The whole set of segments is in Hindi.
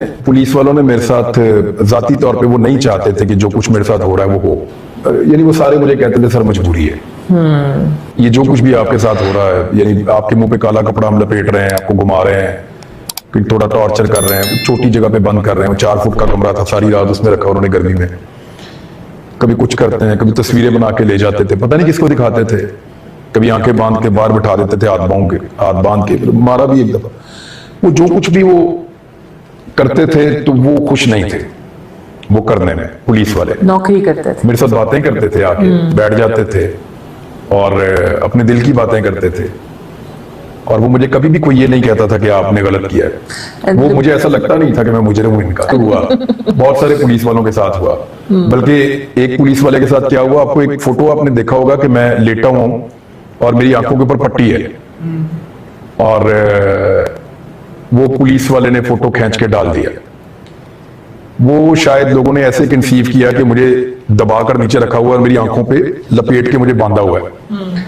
पुलिस वालों ने मेरे साथ जाती तौर पे वो नहीं चाहते थे कि जो कुछ मेरे साथ हो रहा है वो हो, यानी वो सारे मुझे कहते थे सर मजबूरी है, ये जो कुछ भी आपके साथ हो रहा है, यानी आपके मुंह पे काला कपड़ा हम लपेट रहे हैं, आपको घुमा रहे हैं, कि थोड़ा टॉर्चर कर रहे हैं, छोटी जगह पे बंद कर रहे हैं। 4 फुट का कमरा था, सारी रात उसमें रखा उन्होंने गर्मी में। कभी कुछ करते हैं, कभी तस्वीरें बना के ले जाते थे, पता नहीं किसको दिखाते थे, कभी आंखें बांध के बाहर बिठा देते थे, हाथ बांध के मारा भी एक दफा। वो जो कुछ भी वो करते थे तो वो खुश नहीं थे वो करने में। पुलिस वाले नौकरी करते थे, मेरे साथ बातें करते थे, आके बैठ जाते थे और अपने दिल की बातें करते थे, और वो मुझे कभी भी कोई ये नहीं कहता था कि आपने गलत किया है। वो मुझे ऐसा लगता नहीं था कि मैं मुजरिम हूं इनका। तो हुआ बहुत सारे पुलिस वालों के साथ हुआ, बल्कि एक पुलिस वाले के साथ क्या हुआ, आपको एक फोटो आपने देखा होगा कि मैं लेटा हूं और मेरी आंखों के ऊपर पट्टी है, और वो पुलिस वाले ने फोटो खींच के डाल दिया। वो शायद लोगों ने ऐसे कंसीव किया कि मुझे दबाकर नीचे रखा हुआ है और मेरी आंखों पे लपेट के मुझे बांधा हुआ है।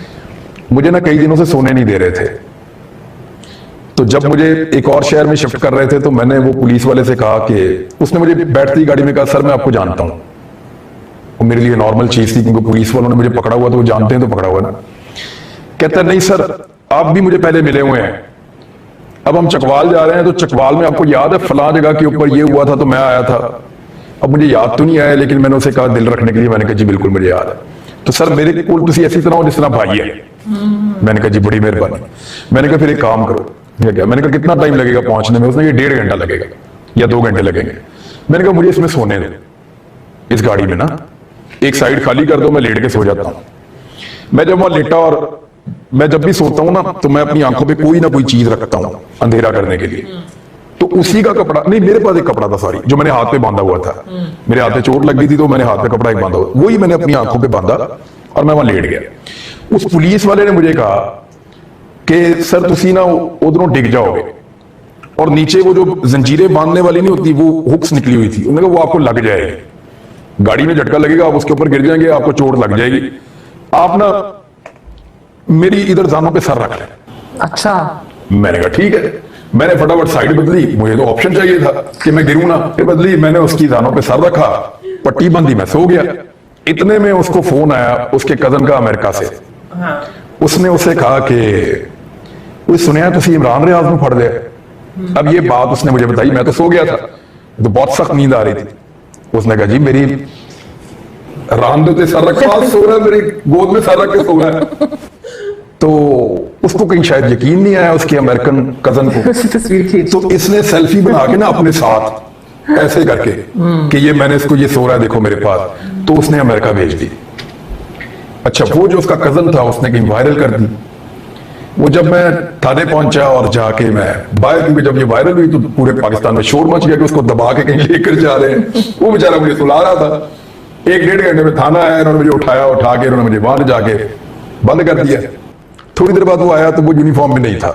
मुझे ना कई दिनों से सोने नहीं दे रहे थे, तो जब मुझे एक और शहर में शिफ्ट कर रहे थे तो मैंने वो पुलिस वाले से कहा कि उसने मुझे बैठती गाड़ी में कहा, सर मैं आपको जानता हूं। वो मेरे लिए नॉर्मल चीज थी, क्योंकि पुलिस वालों ने मुझे पकड़ा हुआ तो वो जानते हैं तो पकड़ा हुआ ना। कहता नहीं सर, आप भी मुझे पहले मिले हुए हैं, अब हम चकवाल जा रहे हैं तो चकवाल में आपको याद है फलां जगह के ऊपर ये हुआ था तो मैं आया था। अब मुझे याद तो नहीं आया, लेकिन मैंने उसे कहा दिल रखने के लिए, मैंने कहा जी बिल्कुल मुझे याद है। तो सर मेरे को तुसी ऐसी तरह हो जिस तरह भाई है। मैंने कहा जी बड़ी मेहरबानी। मैंने कहा फिर एक काम करो, क्या? मैंने कहा कितना टाइम लगेगा पहुंचने में? उसने कहा 1.5 घंटा लगेगा या 2 घंटे लगेंगे। मैंने कहा मुझे इसमें सोने दो, इस गाड़ी में ना एक साइड खाली कर दो, मैं लेट के सो जाता हूं। मैं जब वहां लेटा, और मैं जब भी सोता हूं ना तो मैं अपनी आंखों पे कोई ना कोई चीज रखता हूं अंधेरा करने के लिए। तो उसी का कपड़ा, नहीं मेरे पास एक कपड़ा था सॉरी, जो मैंने हाथ पे बांधा हुआ था। मेरे हाथ पे चोट लग गई थी तो मैंने हाथ पे कपड़ा एक बांधा हुआ, वही मैंने अपनी आंखों पे बांधा और मैं वहां लेट गया। उस पुलिस वाले ने मुझे कहा कि सर तुसी ना उधरों डिग जाओगे, और नीचे वो जो जंजीरें बांधने वाली नहीं होती, वो हुक्स निकली हुई थी। उन्होंने कहा वो आपको लग जाएगी, गाड़ी में झटका लगेगा, आप उसके ऊपर गिर जाएंगे, आपको चोट लग जाएगी, आप ना मेरी इधर जानों पे सर रख लें। अच्छा, मैंने कहा ठीक है। मैंने फटाफट साइड बदली, मुझे तो ऑप्शन चाहिए था कि मैं गिरूं ना, फिर बदली, मैंने उसकी जानों पे सर रखा, पट्टी बंदी, मैं सो गया। इतने में उसको फोन आया उसके कजन का अमेरिका से। उसने उसे कहा कि सुनिया तुसी इमरान रियाज में फड़ लिया। अब ये बात उसने मुझे बताई, मैं तो सो गया था, तो बहुत सख्त नींद आ रही थी। उसने कहा जी मेरी रामदे सर रखा, सो रहा है, मेरी गोद में सर रख के सो रहा है। तो उसको कहीं शायद यकीन नहीं आया उसके अमेरिकन कजन को, तस्वीर खींच, तो इसने सेल्फी बना के ना अपने साथ ऐसे करके कि ये मैंने इसको, ये सो रहा है देखो मेरे पास, तो उसने अमेरिका भेज दी। अच्छा, वो जो उसका कजन था उसने कहीं वायरल कर दी। वो जब मैं थाने पहुंचा और जाके मैं बाहर, क्योंकि जब ये वायरल हुई तो पूरे पाकिस्तान में शोर मच गया कि उसको दबा के कहीं लेकर जा रहे हैं। वो बेचारा मुझे सुला रहा था। 1-1.5 घंटे में थाना आया, उन्होंने मुझे उठाया, उठा के उन्होंने मुझे वहां जाके बंद कर दिया। थोड़ी देर बाद वो आया तो वो यूनिफॉर्म में नहीं था,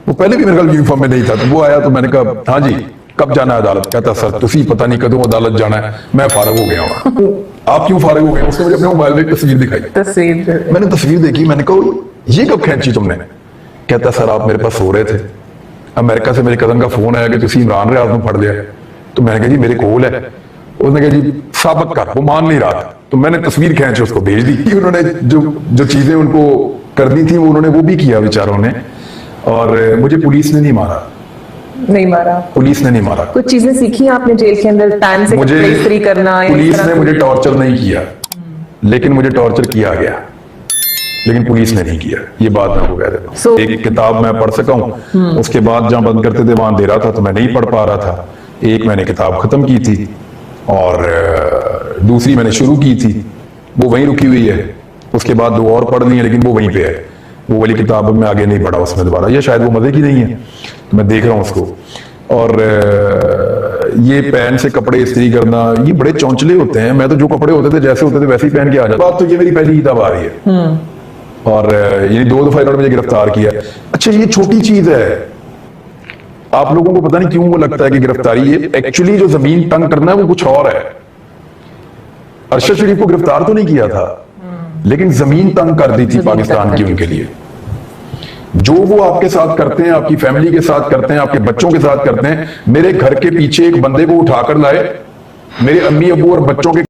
वो पहले भी मेरे ख्याल यूनिफॉर्म में नहीं था। तो वो आया तो मैंने कहा हाँ जी कब जाना है अदालत? कहता सर तुसी पता नहीं कदों अदालत जाना है, मैं फारग हो गया हूं। आप क्यों फारग हो गए? उसने मुझे अपने मोबाइल में तस्वीर दिखाई, मैंने तस्वीर देखी, मैंने कहा ये कब खींची तुमने? कहता सर आप मेरे पास सो रहे थे, अमेरिका से मेरे कजन का फोन आया कि तुसी इमरान रियाज में फड़ लिया। तो मैंने कहा जी मेरे कोल है। उसने कहा जी साबित कर, वो मान नहीं रहा था। तो मैंने तस्वीर खींच उसको भेज दी। उन्होंने जो चीजें उनको करनी थी वो उन्होंने वो भी किया बेचारों ने, और मुझे पुलिस ने नहीं मारा। नहीं मारा, पुलिस ने नहीं मारा। कुछ चीजें सीखी आपने जेल के अंदर, पैन से मुझे इस्त्री करना? पुलिस ने मुझे टॉर्चर नहीं किया, लेकिन मुझे टॉर्चर किया गया, लेकिन पुलिस ने नहीं किया। ये बात मैं आपको कह देता हूं। एक किताब मैं पढ़ सका हूं, उसके बाद जहां बंद करते थे वहां अंधेरा था तो मैं नहीं पढ़ पा रहा था। एक मैंने किताब खत्म की थी और दूसरी मैंने शुरू की थी, वो वहीं रुकी हुई है। उसके बाद 2 और पढ़ ली है, लेकिन वो वहीं पे है। वो वाली किताब मैं आगे नहीं पढ़ा उसमें दोबारा, या शायद वो मजे की नहीं है, तो मैं देख रहा हूँ उसको। और ये पैन से कपड़े इस्त्री करना, ये बड़े चौंचले होते हैं। मैं तो जो कपड़े होते थे जैसे होते थे वैसे ही पहन के आ जाता। बात तो ये मेरी पहली किताब आ रही है, और ये 2 दफा इन्होंने मुझे गिरफ्तार किया। अच्छा ये छोटी चीज है, आप लोगों को पता नहीं क्यों वो लगता है कि गिरफ्तारी, ये एक्चुअली जो जमीन तंग करना है वो कुछ और है। अरशद शरीफ को गिरफ्तार तो नहीं किया था, लेकिन जमीन तंग कर दी थी पाकिस्तान की उनके लिए। जो वो आपके साथ करते हैं, आपकी फैमिली के साथ करते हैं, आपके बच्चों के साथ करते हैं, मेरे घर के पीछे एक बंदे को उठाकर लाए, मेरे अम्मी अबू और बच्चों के